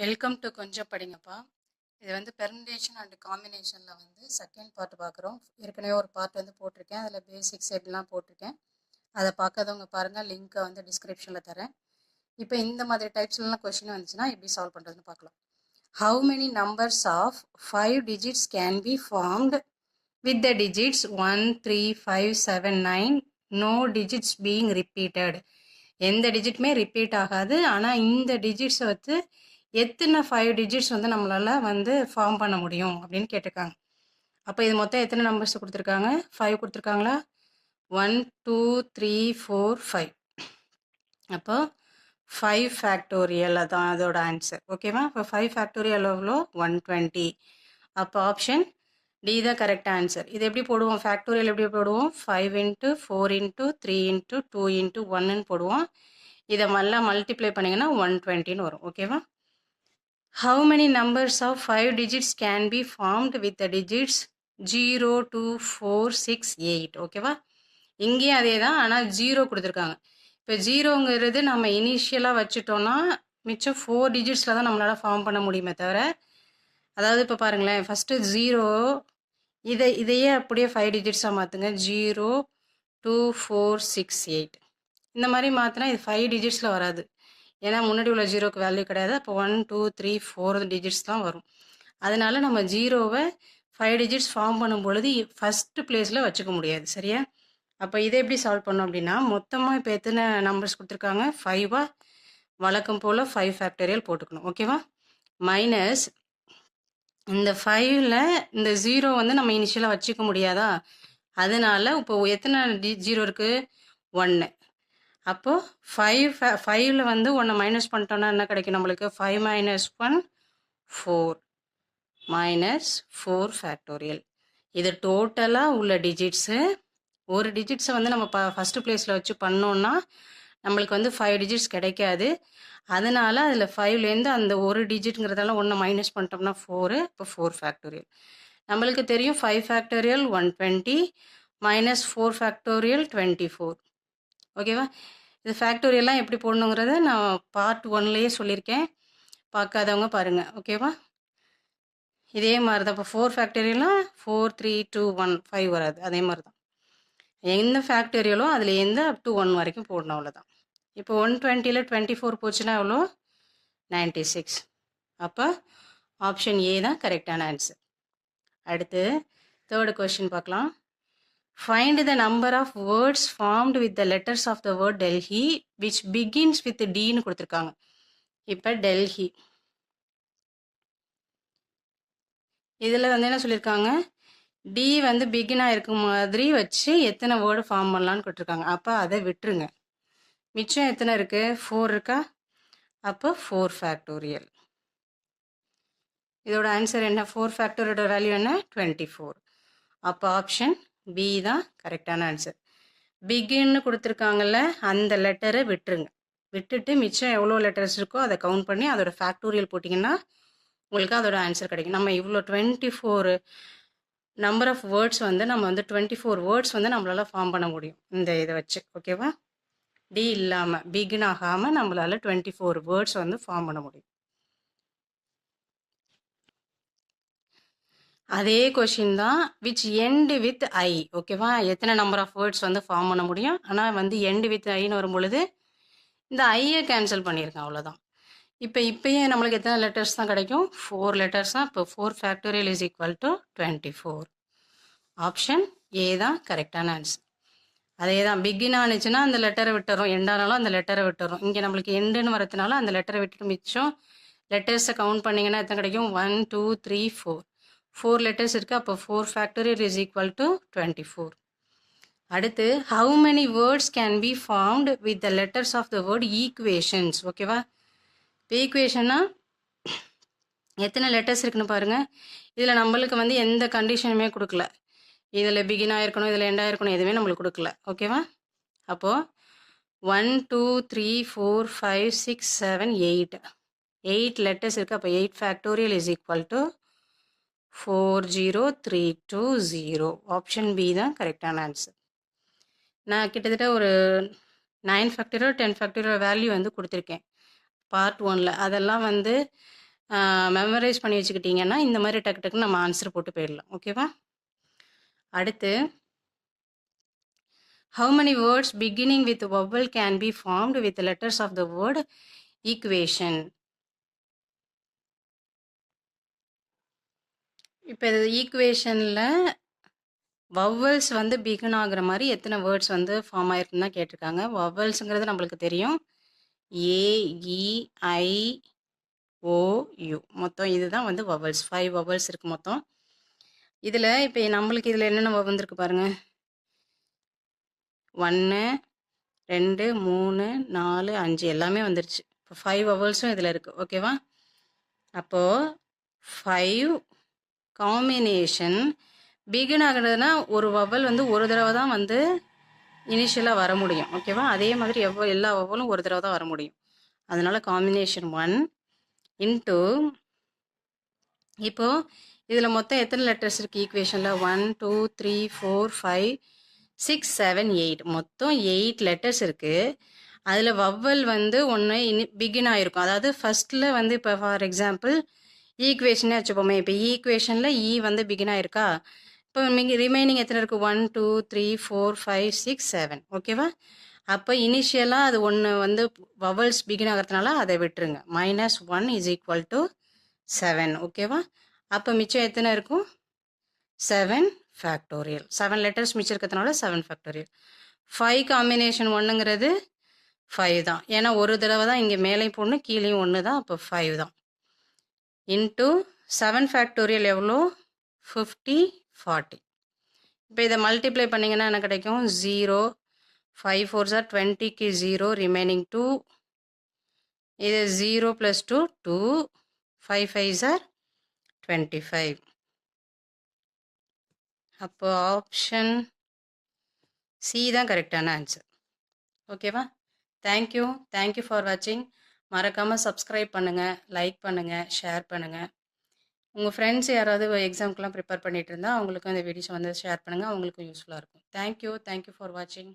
Welcome to கொஞ்சம் படிங்கப்பா. இது வந்து பெர்முடேஷன் அண்ட் காம்பினேஷனில் வந்து செகண்ட் பார்ட் பார்க்குறோம். ஏற்கனவே ஒரு பார்ட் வந்து போட்டிருக்கேன், அதில் பேசிக்ஸ் எப்படிலாம் போட்டிருக்கேன். அதை பார்க்காதவங்க பாருங்கள், லிங்க்கை வந்து டிஸ்கிரிப்ஷனில் தரேன். இப்போ இந்த மாதிரி டைப்ஸ்லாம் கொஷின் வந்துச்சுன்னா எப்படி சால்வ் பண்ணுறதுன்னு பார்க்கலாம். How many numbers of 5 digits can be formed with the digits 1, 3, 5, 7, 9 no digits being repeated. எந்த டிஜிட்டுமே ரிப்பீட் ஆகாது, ஆனால் இந்த டிஜிட்ஸை வச்சு எத்தனை 5 digits வந்து நம்மளால் வந்து ஃபார்ம் பண்ண முடியும் அப்படின்னு கேட்டிருக்காங்க. அப்போ இது மொத்தம் எத்தனை நம்பர்ஸ் கொடுத்துருக்காங்க? 5 கொடுத்துருக்காங்களா? 1, 2, 3, 4, 5. அப்போ 5 ஃபேக்டோரியல் அதான் அதோட ஆன்சர். ஓகேவா? இப்போ 5 ஃபேக்டோரியல் எவ்வளோ? 120. அப்போ ஆப்ஷன் டி தான் கரெக்ட் ஆன்சர். இது எப்படி போடுவோம்? ஃபேக்டோரியல் எப்படி போடுவோம்? 5 into 4 into 3 into 2 into 1ன்னு போடுவோம். இதை நல்லா மல்டிப்ளை பண்ணிங்கன்னா 120ன்னு வரும். ஓகேவா? How many numbers of 5 digits can be formed with the digits 0, 2, 4, 6, 8? ஓகேவா? இங்கேயும் அதே தான், ஆனால் 0 கொடுத்துருக்காங்க. இப்போ 0ங்கிறது நம்ம இனிஷியலாக வச்சுட்டோன்னா மிச்சம் 4 டிஜிட்ஸில் தான் நம்மளால் ஃபார்ம் பண்ண முடியுமே தவிர, அதாவது இப்போ பாருங்களேன், ஃபஸ்ட்டு 0 இதையே அப்படியே 5 டிஜிட்ஸாக மாற்றுங்க. 0, 2, 4, 6, 8 இந்த மாதிரி மாற்றினா இது 5 டிஜிட்ஸில் வராது. ஏன்னா முன்னாடி உள்ள ஜீரோக்கு வேல்யூ கிடையாது. அப்போ 1, 2, 3, 4 டிஜிட்ஸ் தான் வரும். அதனால நம்ம ஜீரோவை 5 டிஜிட்ஸ் ஃபார்ம் பண்ணும் பொழுது ஃபஸ்ட்டு பிளேஸில் வச்சுக்க முடியாது. சரியா? அப்போ இதை எப்படி சால்வ் பண்ணோம் அப்படின்னா, மொத்தமாக இப்போ எத்தனை நம்பர்ஸ் கொடுத்துருக்காங்க? 5. வழக்கம் போல் 5 ஃபேக்டரியல் போட்டுக்கணும். ஓகேவா? மைனஸ் இந்த 5ல் இந்த 0 வந்து நம்ம இனிஷியலாக வச்சுக்க முடியாதா? அதனால இப்போ எத்தனை ஜீரோ இருக்குது? 1. அப்போது 5ல் வந்து 1 மைனஸ் பண்ணிட்டோன்னா என்ன கிடைக்கும் நம்மளுக்கு? 5 minus 1 4 minus 4 ஃபேக்டோரியல். இது டோட்டலாக உள்ள டிஜிட்ஸு. ஒரு டிஜிட்ஸை வந்து நம்ம ஃபஸ்ட்டு பிளேஸில் வச்சு பண்ணோன்னா நம்மளுக்கு வந்து 5 டிஜிட்ஸ் கிடைக்காது. அதனால் அதில் 5லேருந்து அந்த ஒரு டிஜிட்டுங்கிறதால 1 மைனஸ் பண்ணிட்டோம்னா 4. இப்போ 4 ஃபேக்டோரியல். நம்மளுக்கு தெரியும் 5 ஃபேக்டோரியல் 120 மைனஸ் 4 ஃபேக்டோரியல் 24. ஓகேவா? இது ஃபேக்டோரியெல்லாம் எப்படி போடணுங்கிறத நான் பார்ட் 1லேயே சொல்லியிருக்கேன், பார்க்காதவங்க பாருங்கள். ஓகேவா? இதே மாதிரி தான். இப்போ 4 ஃபேக்டோரியல்லாம் 4, 3, 2, 1, 5 வராது. அதே மாதிரி தான் எந்த ஃபேக்டோரியலோ அதில் எந்த அப் டு 1 வரைக்கும் போடணும், அவ்வளோதான். இப்போ 120ல் 24 போச்சுன்னா எவ்வளோ? 96. அப்போ ஆப்ஷன் ஏ தான் கரெக்டான ஆன்சர். அடுத்து தேர்டு கொஸ்டின் பார்க்கலாம். Find the number of words formed with the letters of the word Delhi which begins with Dன்னு கொடுத்துருக்காங்க. இப்போ டெல்லி இதில் வந்து என்ன சொல்லியிருக்காங்க? டி வந்து பிகினாக இருக்கும் மாதிரி வச்சு எத்தனை வேர்டு ஃபார்ம் பண்ணலான்னு கொடுத்துருக்காங்க. அப்போ அதை விட்டுருங்க. மிச்சம் எத்தனை இருக்குது? 4 இருக்கா? அப்போ 4 ஃபேக்டோரியல். இதோட ஆன்சர் என்ன? 4 ஃபேக்டோரியோட வேல்யூ என்ன? 24. அப்போ ஆப்ஷன் பி தான் கரெக்டான ஆன்சர். பிகின்னு கொடுத்துருக்காங்கல்ல, அந்த லெட்டரை விட்டுருங்க. விட்டுட்டு மிச்சம் எவ்வளோ லெட்டர்ஸ் இருக்கோ அதை கவுண்ட் பண்ணி அதோட ஃபேக்டோரியல் போட்டிங்கன்னா உங்களுக்கு அதோட ஆன்சர் கிடைக்கும். நம்ம இவ்வளோ 24 நம்பர் ஆஃப் வேர்ட்ஸ் வந்து நம்ம வந்து 24 வேர்ட்ஸ் வந்து நம்மளால் ஃபார்ம் பண்ண முடியும் இந்த இதை வச்சு. ஓகேவா? டி இல்லாமல் பிகின் ஆகாமல் நம்மளால் 24 வேர்ட்ஸ் வந்து ஃபார்ம் பண்ண முடியும். அதே கொஷின் தான், விச் எண்டு வித் ஐ. ஓகேவா? எத்தனை நம்பர் ஆஃப் வேர்ட்ஸ் வந்து ஃபார்ம் பண்ண முடியும், ஆனால் வந்து எண்டு வித் ஐன்னு வரும் பொழுது இந்த ஐயை கேன்சல் பண்ணியிருக்கேன், அவ்வளோதான். இப்போயே நம்மளுக்கு எத்தனை லெட்டர்ஸ் தான் கிடைக்கும்? 4 லெட்டர்ஸ் தான். இப்போ 4 factorial is equal to 24. Option A தான் கரெக்டான ஆன்சர். அதே தான், பிகின் ஆனிச்சுன்னா அந்த லெட்டரை விட்டுறோம், எண்டானாலும் அந்த லெட்டரை விட்டுறோம். இங்கே நம்மளுக்கு எண்டுன்னு வரதுனால அந்த லெட்டரை விட்டுட்டு மிச்சம் லெட்டர்ஸை கவுண்ட் பண்ணிங்கன்னா எத்தனை கிடைக்கும்? 1, 2, 3, 4. 4 லெட்டர்ஸ் இருக்குது. அப்போ 4 ஃபேக்டோரியல் இஸ் ஈக்குவல் டு 24. அடுத்து, how many words can be formed with the letters of the word equations. ஓகேவா? இப்போ ஈக்குவேஷன்னா எத்தனை லெட்டர்ஸ் இருக்குன்னு பாருங்கள். இதில் நம்மளுக்கு வந்து எந்த கண்டிஷனுமே கொடுக்கல. இதில் பிகினாக இருக்கணும், இதில் எண்டாக இருக்கணும், எதுவுமே நம்மளுக்கு கொடுக்கல. ஓகேவா? அப்போது 1, 2, 3, 4, 5, 6, 7, 8 8 லெட்டர்ஸ் இருக்குது. அப்போ 8 factorial is equal to 40320. Option B தான் கரெக்டான ஆன்சர். நான் கிட்டத்தட்ட ஒரு 9 ஃபேக்டரியல் 10 ஃபேக்டரியல் வேல்யூ வந்து கொடுத்துருக்கேன் பார்ட் 1ல். அதெல்லாம் வந்து மெமரைஸ் பண்ணி வச்சுக்கிட்டிங்கன்னா இந்த மாதிரி டக்கு டக்குன்னு நம்ம ஆன்சர் போட்டு போயிடலாம். ஓகேவா? அடுத்து how many words beginning with vowel can be formed with the letters of the word equation? இப்போ இது ஈக்குவேஷனில் வவ்வல்ஸ் வந்து பிகின் ஆகுற மாதிரி எத்தனை வேர்ட்ஸ் வந்து ஃபார்ம் ஆயிருக்குன்னு தான் கேட்டிருக்காங்க. வவ்வல்ஸுங்கிறது நம்மளுக்கு தெரியும். AEIOU மொத்தம் இதுதான் வந்து வவ்வல்ஸ். 5 வவ்வல்ஸ் இருக்குது மொத்தம். இதில் இப்போ நம்மளுக்கு இதில் என்னென்ன வந்திருக்கு பாருங்கள். 1 2 3 4 5 எல்லாமே வந்துருச்சு. இப்போ 5 வவ்வல்ஸும் இதில் இருக்குது. ஓகேவா? அப்போது 5 காம்பினேஷன் பிகின் ஆகுறதுனா ஒரு வவ்வல் வந்து ஒரு தடவை தான் வந்து இனிஷியலாக வர முடியும். ஓகேவா? அதே மாதிரி எல்லா வவ்வலும் ஒரு தடவை தான் வர முடியும். அதனால் காம்பினேஷன் 1 இன்ட்டு இப்போது இதில் மொத்தம் எத்தனை லெட்டர்ஸ் இருக்குது ஈக்குவேஷனில்? 1 2 3 4 5 6 7 8 மொத்தம் 8 லெட்டர்ஸ் இருக்குது. அதில் வவ்வல் வந்து ஒன்று பிகின் ஆகிருக்கும். அதாவது ஃபஸ்ட்டில் வந்து இப்போ ஃபார் எக்ஸாம்பிள் ஈக்குவேஷனே வச்சுப்போமே. இப்போ ஈக்குவேஷனில் வந்து பிகின் ஆகிருக்கா? இப்போ ரிமைனிங் எத்தனை இருக்குது? 1 2 3 4 5 6 7. ஓகேவா? அப்போ இனிஷியலாக அது ஒன்று வந்து வவல்ஸ் பிகின் ஆகிறதுனால அதை விட்டுருங்க. -1 இஸ் ஈக்குவல் டு 7. ஓகேவா? அப்போ மிச்சம் எத்தனை இருக்கும்? 7 ஃபேக்டோரியல். 7 லெட்டர்ஸ் மிச்சம் இருக்கிறதுனால 7 ஃபேக்டோரியல். 5 காம்பினேஷன் 1ங்கிறது 5 தான். ஏன்னா ஒரு தடவை தான் இங்கே மேலேயும் போடணும், கீழேயும் 1 தான். அப்போ 5 தான். இன்ட்டு 7 ஃபேக்டோரியல் எவ்வளோ? 50 40. இப்போ இதை மல்டிப்ளை பண்ணிங்கன்னா என்ன கிடைக்கும்? 0 5 4s are 20க்கு 0 ரிமைனிங் 2. இது 0 + 2 2 5 5s are 25. அப்போ ஆப்ஷன் சி தான் கரெக்டான ஆன்சர். ஓகேவா? தேங்க்யூ ஃபார் வாட்சிங். மறக்காமல் சப்ஸ்கிரைப் பண்ணுங்கள், லைக் பண்ணுங்கள், ஷேர் பண்ணுங்கள். உங்கள் ஃப்ரெண்ட்ஸ் யாராவது எக்ஸாம்க்கெலாம் ப்ரிப்பேர் பண்ணிகிட்டு இருந்தால் அவங்களுக்கும் இந்த வீடியோஸ் வந்து ஷேர் பண்ணுங்கள். அவங்களுக்கும் யூஸ்ஃபுல்லாக இருக்கும். தேங்க்யூ ஃபார் வாட்சிங்.